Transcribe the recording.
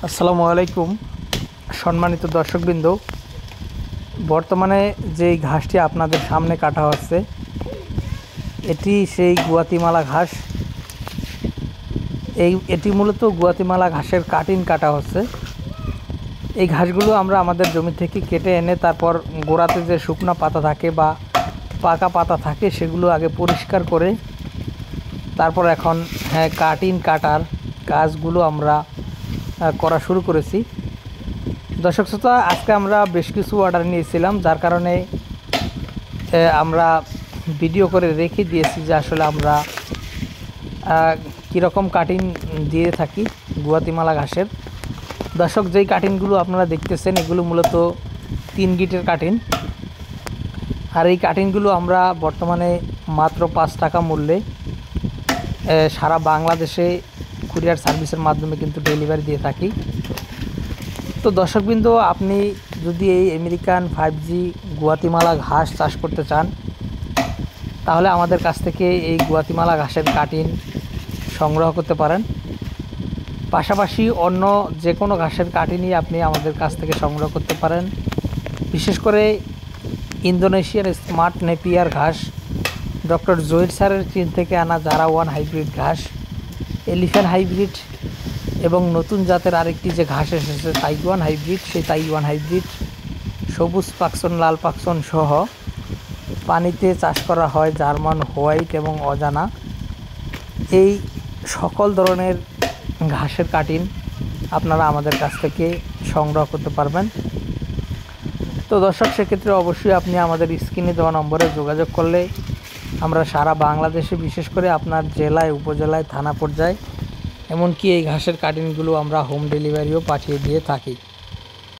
আসসালামু আলাইকুম সম্মানিত দর্শকবৃন্দ। বর্তমানে যেই ঘাসটি আপনাদের সামনে কাটা হচ্ছে এটি সেই গুয়াতিমালা ঘাস। এটি মূলত গুয়াতিমালা ঘাসের কাটিং কাটা হচ্ছে। এই ঘাসগুলো আমরা আমাদের জমি থেকে কেটে এনে তারপর গোড়াতে যে শুকনো পাতা থাকে বা পাকা পাতা থাকে সেগুলো আগে পরিষ্কার করে তারপর এখন কাটিং কাটার কাজগুলো আমরা করা শুরু করেছি। দর্শক শ্রোতা, আজকে আমরা বেশ কিছু অর্ডার নিয়েছিলাম, যার কারণে আমরা ভিডিও করে রেখে দিয়েছি যে আসলে আমরা কীরকম কাটিং দিয়ে থাকি গুয়াতিমালা ঘাসের। দর্শক, যেই কাটিংগুলো আপনারা দেখতেছেন এগুলো মূলত 3 গিটের কাটিং, আর এই কাটিংগুলো আমরা বর্তমানে মাত্র 5 টাকা মূল্যে সারা বাংলাদেশে কুরিয়ার সার্ভিসের মাধ্যমে কিন্তু ডেলিভারি দিয়ে থাকি। তো দর্শকবৃন্দ, আপনি যদি এই আমেরিকান 5G গুয়াতিমালা ঘাস চাষ করতে চান তাহলে আমাদের কাছ থেকে এই গুয়াতিমালা ঘাসের কাটিং সংগ্রহ করতে পারেন। পাশাপাশি অন্য যে কোনো ঘাসের কাটিংই আপনি আমাদের কাছ থেকে সংগ্রহ করতে পারেন। বিশেষ করে ইন্দোনেশিয়ার স্মার্ট নেপিয়ার ঘাস, ডক্টর জহির স্যারের চীন থেকে আনা জারা 1 হাইব্রিড ঘাস, এলিফ্যান্ট হাইব্রিড এবং নতুন জাতের আরেকটি যে ঘাস এসেছে তাইওয়ান হাইব্রিড, সেই তাইওয়ান হাইব্রিড, সবুজ পাকসন, লাল পাকসন সহ পানিতে চাষ করা হয় জার্মান হোয়াইট এবং অজানা, এই সকল ধরনের ঘাসের কাটিং আপনারা আমাদের কাছ থেকে সংগ্রহ করতে পারবেন। তো দর্শক, সেক্ষেত্রে অবশ্যই আপনি আমাদের স্ক্রিনে দেওয়া নম্বরে যোগাযোগ করলে আমরা সারা বাংলাদেশে, বিশেষ করে আপনার জেলায়, উপজেলায়, থানা পর্যায়ে এমনকি এই ঘাসের কাটিংগুলো আমরা হোম ডেলিভারিও পাঠিয়ে দিয়ে থাকি।